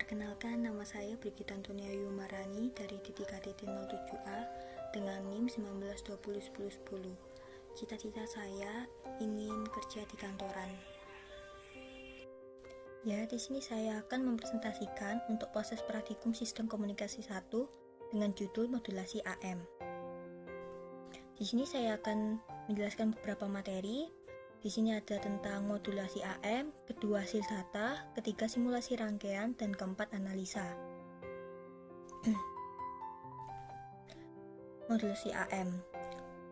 Perkenalkan, nama saya Brigita Antonia Yumarani dari DTKDT 07A dengan NIM 19201010. Cita-cita saya ingin kerja di kantoran. Ya, di sini saya akan mempresentasikan untuk proses praktikum Sistem Komunikasi 1 dengan judul Modulasi AM. Di sini saya akan menjelaskan beberapa materi. Di sini ada tentang modulasi AM, kedua hasil data, ketiga simulasi rangkaian, dan keempat analisa. Modulasi AM.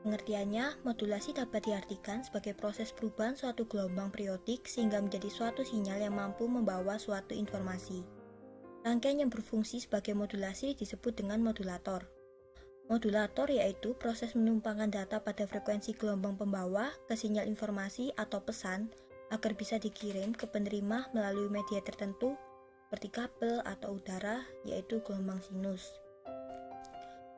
Pengertiannya, modulasi dapat diartikan sebagai proses perubahan suatu gelombang periodik sehingga menjadi suatu sinyal yang mampu membawa suatu informasi. Rangkaian yang berfungsi sebagai modulasi disebut dengan modulator. Modulator yaitu proses menumpangkan data pada frekuensi gelombang pembawa ke sinyal informasi atau pesan agar bisa dikirim ke penerima melalui media tertentu seperti kabel atau udara, yaitu gelombang sinus.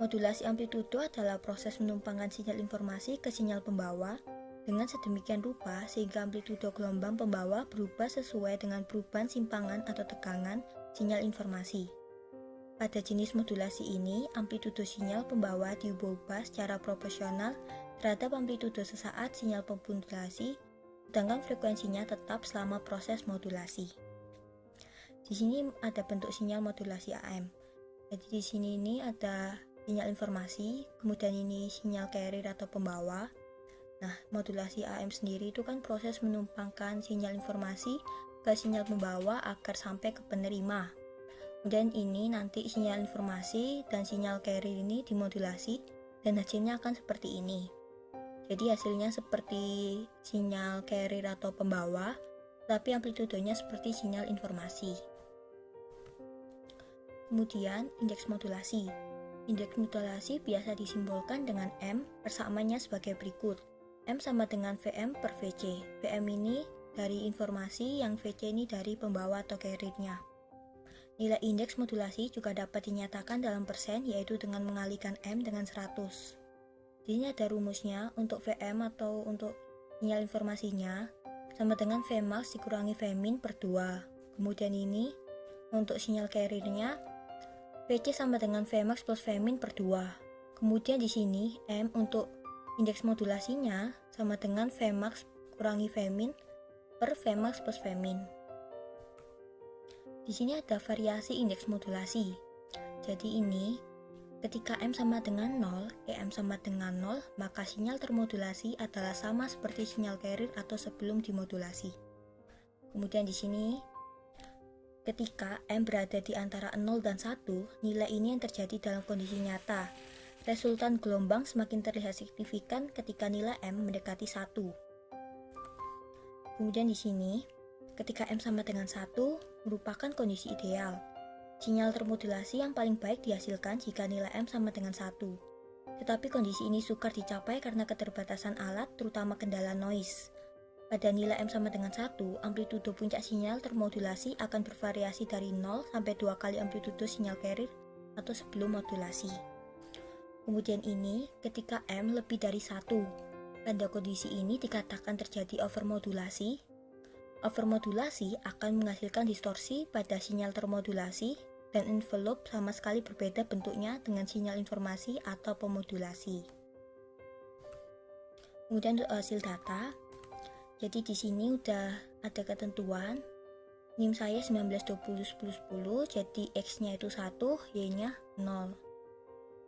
Modulasi amplitudo adalah proses menumpangkan sinyal informasi ke sinyal pembawa dengan sedemikian rupa sehingga amplitudo gelombang pembawa berubah sesuai dengan perubahan simpangan atau tegangan sinyal informasi. Pada jenis modulasi ini, amplitudo sinyal pembawa diubah-ubah secara proporsional terhadap amplitudo sesaat sinyal pemodulasi, sedangkan frekuensinya tetap selama proses modulasi. Di sini ada bentuk sinyal modulasi AM. Jadi di sini ini ada sinyal informasi, kemudian ini sinyal carrier atau pembawa. Nah, modulasi AM sendiri itu kan proses menumpangkan sinyal informasi ke sinyal pembawa agar sampai ke penerima. Dan ini nanti sinyal informasi dan sinyal carrier ini dimodulasi dan hasilnya akan seperti ini. Jadi hasilnya seperti sinyal carrier atau pembawa, tapi amplitudonya seperti sinyal informasi. Kemudian indeks modulasi. Indeks modulasi biasa disimbolkan dengan M, persamaannya sebagai berikut. M sama dengan Vm per Vc. Vm ini dari informasi, yang Vc ini dari pembawa atau carriernya. Nilai indeks modulasi juga dapat dinyatakan dalam persen, yaitu dengan mengalikan M dengan 100. Di sini ada rumusnya. Untuk Vm atau untuk sinyal informasinya sama dengan Vmax dikurangi Vmin per 2. Kemudian ini untuk sinyal carriernya Vc sama dengan Vmax plus Vmin per 2. Kemudian di sini M untuk indeks modulasinya sama dengan Vmax kurangi Vmin per Vmax plus Vmin. Di sini ada variasi indeks modulasi. Jadi ini, ketika M sama dengan 0, EM sama dengan 0, maka sinyal termodulasi adalah sama seperti sinyal carrier atau sebelum dimodulasi. Kemudian di sini, ketika M berada di antara 0 dan 1, nilai ini yang terjadi dalam kondisi nyata. Resultan gelombang semakin terlihat signifikan ketika nilai M mendekati 1. Kemudian di sini, ketika M sama dengan 1, merupakan kondisi ideal. Sinyal termodulasi yang paling baik dihasilkan jika nilai M sama dengan 1. Tetapi kondisi ini sukar dicapai karena keterbatasan alat, terutama kendala noise. Pada nilai M sama dengan 1, amplitudo puncak sinyal termodulasi akan bervariasi dari 0 sampai 2 kali amplitudo sinyal carrier atau sebelum modulasi. Kemudian ini, ketika M lebih dari 1. Pada kondisi ini dikatakan terjadi overmodulasi. Overmodulasi akan menghasilkan distorsi pada sinyal termodulasi dan envelope sama sekali berbeda bentuknya dengan sinyal informasi atau pemodulasi. Kemudian untuk hasil data, jadi di sini udah ada ketentuan. NIM saya 19201010, jadi X-nya itu 1, Y-nya 0.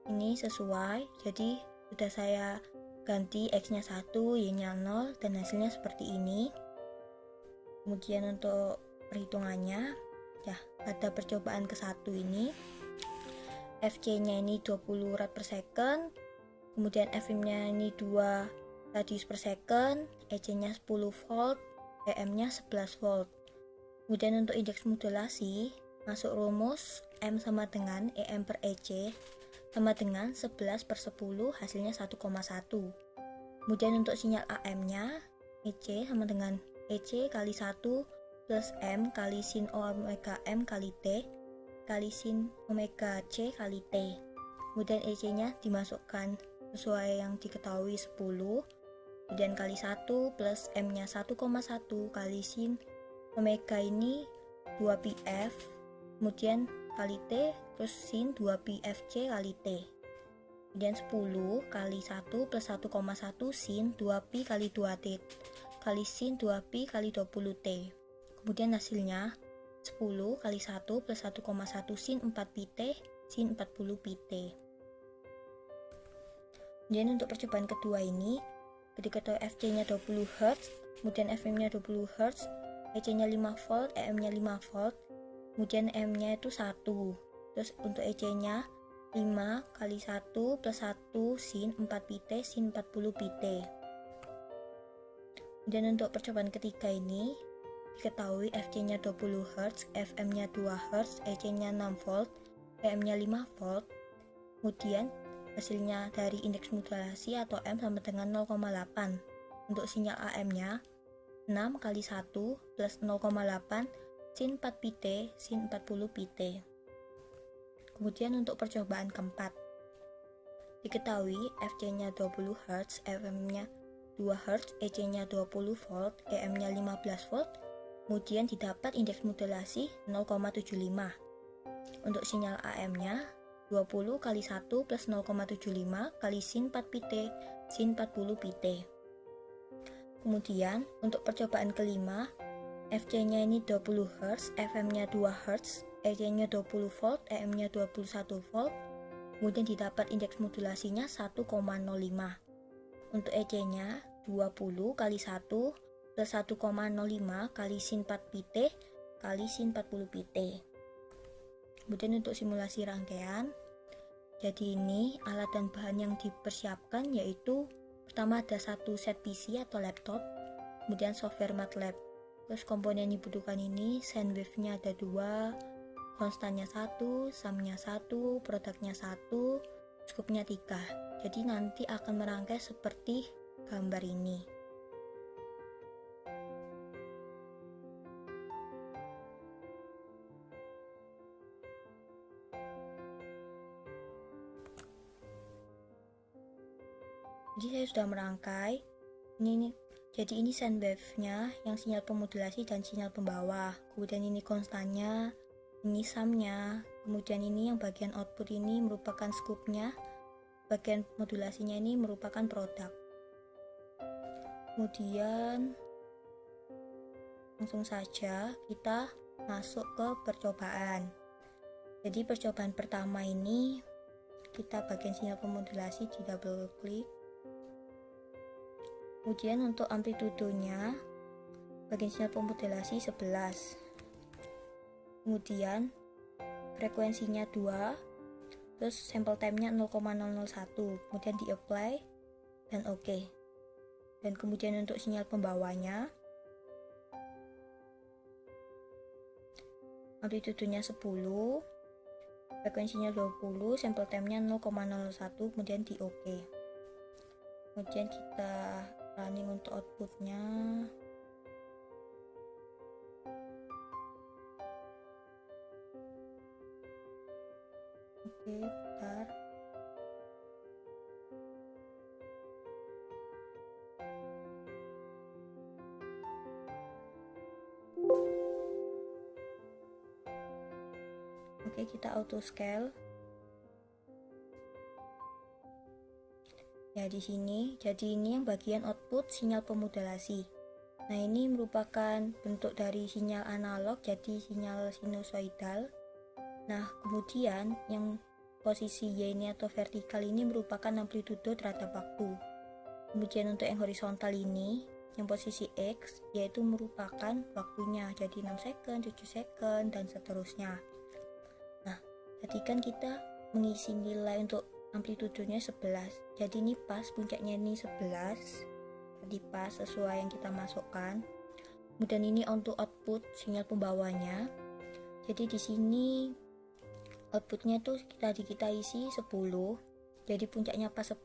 Ini sesuai, jadi sudah saya ganti X-nya 1, Y-nya 0, dan hasilnya seperti ini. Kemudian untuk perhitungannya, ya pada percobaan ke-1 ini, Fc-nya ini 20 rad per second, kemudian Fm-nya ini 2 radius per second, EC-nya 10 volt, EM-nya 11 volt. Kemudian untuk indeks modulasi, masuk rumus M sama dengan EM per EC sama dengan 11 per 10, hasilnya 1,1. Kemudian untuk sinyal AM-nya, EC sama dengan EC kali 1 plus M kali sin omega M kali T kali sin omega C kali T. Kemudian EC-nya dimasukkan sesuai yang diketahui 10. Kemudian kali 1 plus M-nya 1,1 kali sin omega ini 2πf kemudian kali T, terus sin 2pi Fc kali T. Kemudian 10 kali 1 plus 1,1 sin 2pi kali 2T kali sin 2pi kali 20T. Kemudian hasilnya 10 kali 1 plus 1,1 sin 4pt sin 40pt. Kemudian untuk percobaan kedua ini, ketika tahu Fc-nya 20 Hz, kemudian Fm-nya 20 Hz, EC-nya 5 volt, EM-nya 5 volt, kemudian M-nya itu 1. Terus untuk EC-nya 5 kali 1 plus 1 sin 4pt sin 40pt. Dan untuk percobaan ketiga ini, diketahui Fc-nya 20 Hz, Fm-nya 2 Hz, EC-nya 6 volt, EM-nya 5 volt. Kemudian hasilnya dari indeks modulasi atau M sama dengan 0,8. Untuk sinyal AM-nya 6 kali 1 plus 0,8 sin 4pt sin 40pt. Kemudian untuk percobaan keempat, diketahui Fc-nya 20 Hz, Fm-nya 2 Hz, EC-nya 20 volt, EM-nya 15 volt, kemudian didapat indeks modulasi 0,75. Untuk sinyal AM-nya 20 kali 1 plus 0,75 kali sin 4pt sin 40pt. Kemudian untuk percobaan kelima, Fc-nya ini 20 Hz, Fm-nya 2 Hz, EC-nya 20 volt, EM-nya 21 volt, kemudian didapat indeks modulasinya 1,05. Untuk EC-nya 20 kali 1 plus 1,05 kali sin 4pt kali sin 40pt. Kemudian untuk simulasi rangkaian, jadi ini alat dan bahan yang dipersiapkan yaitu pertama ada satu set PC atau laptop, kemudian software MATLAB. Terus komponen yang dibutuhkan ini, sine wave-nya ada 2, konstannya 1, sumnya 1, produknya 1, skupnya 3. Jadi nanti akan merangkai seperti gambar ini. Jadi saya sudah merangkai. Jadi ini sine wave-nya yang sinyal pemodulasi dan sinyal pembawa. Kemudian ini konstannya, ini sumnya. Kemudian ini yang bagian output ini merupakan skupnya. Bagian modulasinya ini merupakan produk. Kemudian langsung saja kita masuk ke percobaan. Jadi percobaan pertama ini kita bagian sinyal pemodulasi di double klik. Kemudian untuk amplitudonya bagian sinyal pemodulasi 11. Kemudian frekuensinya 2, terus sample time-nya 0,001, kemudian di apply dan oke. Dan kemudian untuk sinyal pembawanya amplitudonya 10, frekuensinya 20, sample time-nya 0,01, kemudian di oke. Kemudian kita running untuk outputnya. Oke, bentar. Oke, kita auto scale. Ya di sini, jadi ini yang bagian output sinyal pemodulasi. Nah ini merupakan bentuk dari sinyal analog, jadi sinyal sinusoidal. Nah kemudian yang posisi Y ini atau vertikal ini merupakan amplitudo terhadap waktu. Kemudian untuk yang horizontal ini, yang posisi X, yaitu merupakan waktunya, jadi 6 second, 7 second, dan seterusnya. Nah tadi kan kita mengisi nilai untuk amplitudonya 11, jadi ini pas puncaknya ini 11, jadi pas sesuai yang kita masukkan. Kemudian ini untuk output sinyal pembawanya, jadi di sini outputnya tuh kita isi 10, jadi puncaknya pas 10.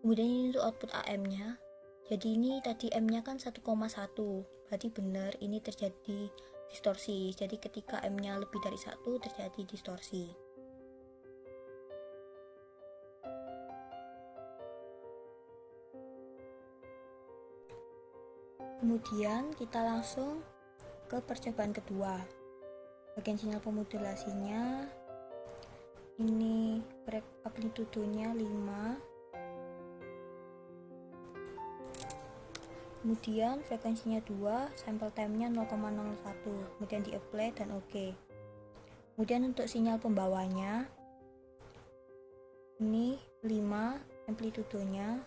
Kemudian ini untuk output AM-nya, jadi ini tadi M-nya kan 1,1, berarti benar ini terjadi distorsi, jadi ketika M-nya lebih dari 1 terjadi distorsi. Kemudian kita langsung ke percobaan kedua. bagian sinyal pemodulasinya ini amplitudenya 5, kemudian frekuensinya 2, sampel time-nya 0,01, kemudian di apply dan oke. Kemudian untuk sinyal pembawanya ini 5 amplitudenya,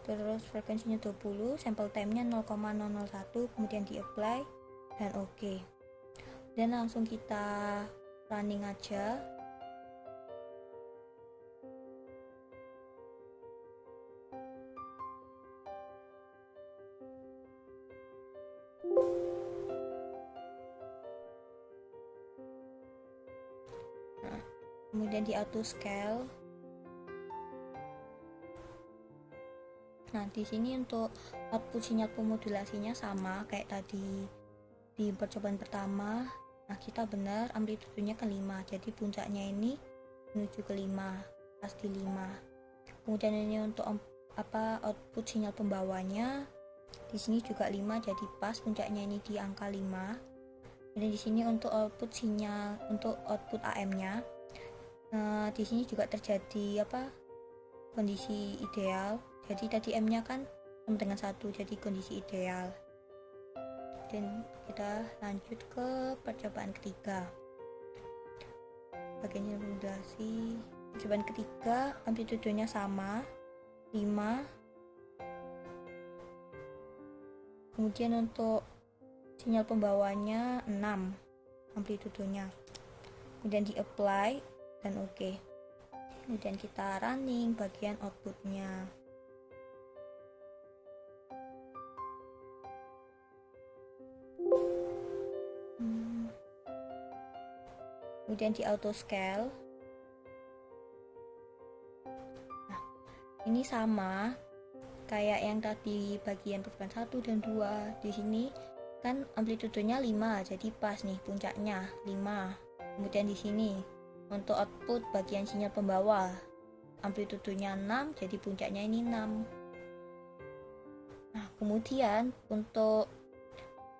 terus frekuensinya 20, sampel time-nya 0,001, kemudian di apply dan oke. Dan langsung kita running aja. Nah, kemudian di auto scale. Nah, di sini untuk output sinyal pemodulasinya sama kayak tadi di percobaan pertama. Nah, kita benar amplitudenya ke 5, jadi puncaknya ini menuju ke 5, pasti 5. Kemudian ini untuk output sinyal pembawanya di sini juga 5, jadi pas puncaknya ini di angka 5. Dan di sini untuk output sinyal untuk output AM-nya di sini juga terjadi kondisi ideal. Jadi tadi M-nya kan sama dengan 1, jadi kondisi ideal. Dan kita lanjut ke percobaan ketiga. Bagian modulasi percobaan ketiga, amplitudenya sama 5. Kemudian untuk sinyal pembawanya 6 amplitudenya. Kemudian di apply dan oke. Kemudian kita running bagian outputnya. Kemudian di auto scale. Nah, ini sama kayak yang tadi bagian percobaan 1 dan 2. Di sini kan amplitudenya 5, jadi pas nih puncaknya 5. Kemudian di sini untuk output bagian sinyal pembawa amplitudenya 6, jadi puncaknya ini 6. Nah, kemudian untuk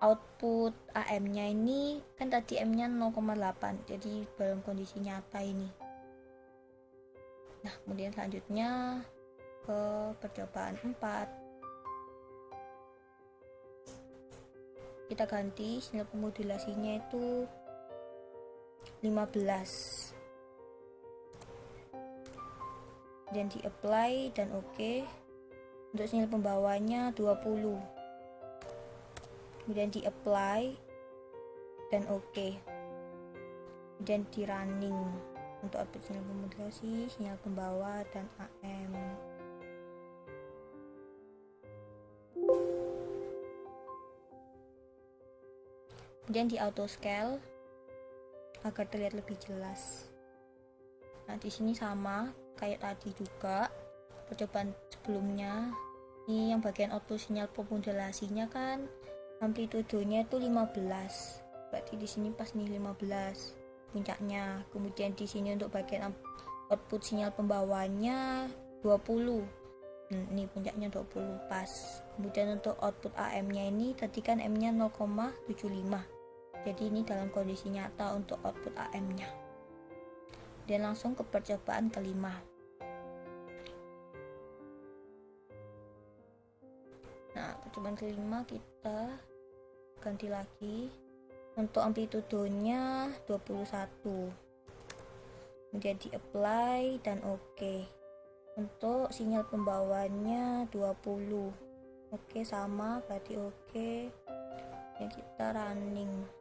output AM-nya ini kan tadi M-nya 0,8, jadi dalam kondisi nyata ini. Nah, kemudian selanjutnya ke percobaan 4. Kita ganti sinyal pemodulasinya itu 15. Dan di apply dan oke. Untuk sinyal pembawanya 20. Kemudian di apply dan oke. Dan di running untuk output sinyal pemodulasi, sinyal pembawa dan AM. Kemudian di auto scale agar terlihat lebih jelas. Nah, di sini sama kayak tadi juga percobaan sebelumnya. Ini yang bagian output sinyal pemodulasinya kan amplitudenya itu 15. Berarti di sini pas nih 15 puncaknya. Kemudian di sini untuk bagian output sinyal pembawanya 20. Ini puncaknya 20 pas. Kemudian untuk output AM-nya ini tadi kan M-nya 0,75. Jadi ini dalam kondisi nyata untuk output AM-nya. Dan langsung ke percobaan kelima. Nah, percobaan kelima kita ganti lagi. Untuk amplitudenya 21. Kemudian di apply dan oke. Untuk sinyal pembawanya 20. Oke, sama berarti oke. Dan kita running.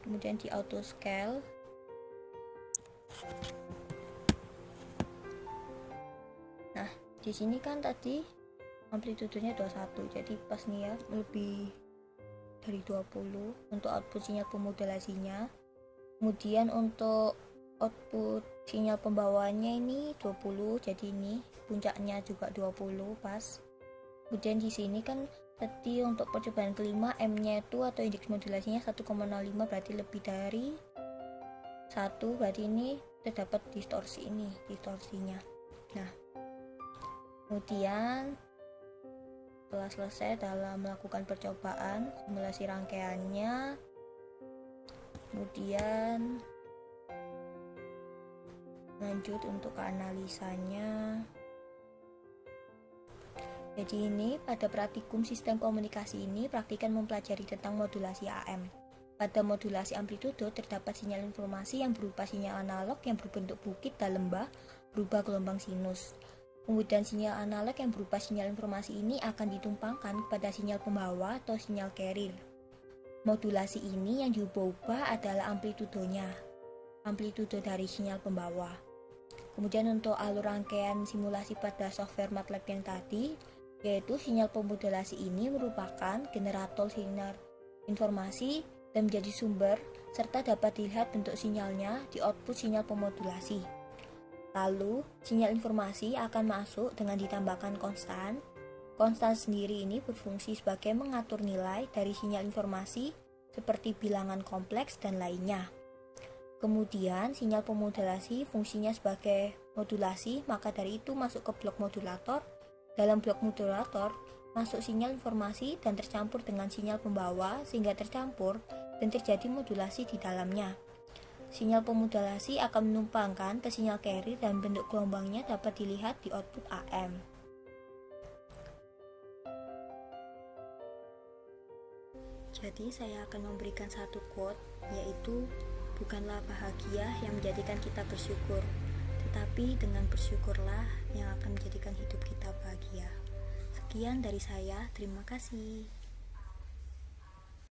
Kemudian di auto scale. Nah, di sini kan tadi amplitudenya 21, jadi pas nih ya, lebih dari 20 untuk output sinyal pemodulasinya. Kemudian untuk output sinyal pembawanya ini 20, jadi ini puncaknya juga 20 pas. Kemudian di sini kan tadi untuk percobaan kelima M-nya itu atau indeks modulasinya 1,05, berarti lebih dari 1, berarti ini terdapat distorsinya. Nah, kemudian setelah selesai dalam melakukan percobaan simulasi rangkaiannya, kemudian lanjut untuk analisanya. Jadi ini pada praktikum sistem komunikasi ini praktikan mempelajari tentang modulasi AM. Pada modulasi amplitudo terdapat sinyal informasi yang berupa sinyal analog yang berbentuk bukit dan lembah berubah gelombang sinus. Kemudian sinyal analog yang berupa sinyal informasi ini akan ditumpangkan kepada sinyal pembawa atau sinyal carrier. Modulasi ini yang diubah-ubah adalah amplitudonya, amplitudo dari sinyal pembawa. Kemudian untuk alur rangkaian simulasi pada software MATLAB yang tadi, yaitu sinyal pemodulasi ini merupakan generator sinyal informasi dan menjadi sumber serta dapat dilihat bentuk sinyalnya di output sinyal pemodulasi. Lalu, sinyal informasi akan masuk dengan ditambahkan konstan. Konstan sendiri ini berfungsi sebagai mengatur nilai dari sinyal informasi seperti bilangan kompleks dan lainnya. Kemudian, sinyal pemodulasi fungsinya sebagai modulasi, maka dari itu masuk ke blok modulator. Dalam blok modulator, masuk sinyal informasi dan tercampur dengan sinyal pembawa sehingga tercampur dan terjadi modulasi di dalamnya. Sinyal pemodulasi akan menumpangkan ke sinyal carrier dan bentuk gelombangnya dapat dilihat di output AM. Jadi saya akan memberikan satu quote, yaitu bukanlah bahagia yang menjadikan kita bersyukur, tetapi dengan bersyukurlah yang akan menjadikan hidup kita bahagia. Sekian dari saya, terima kasih.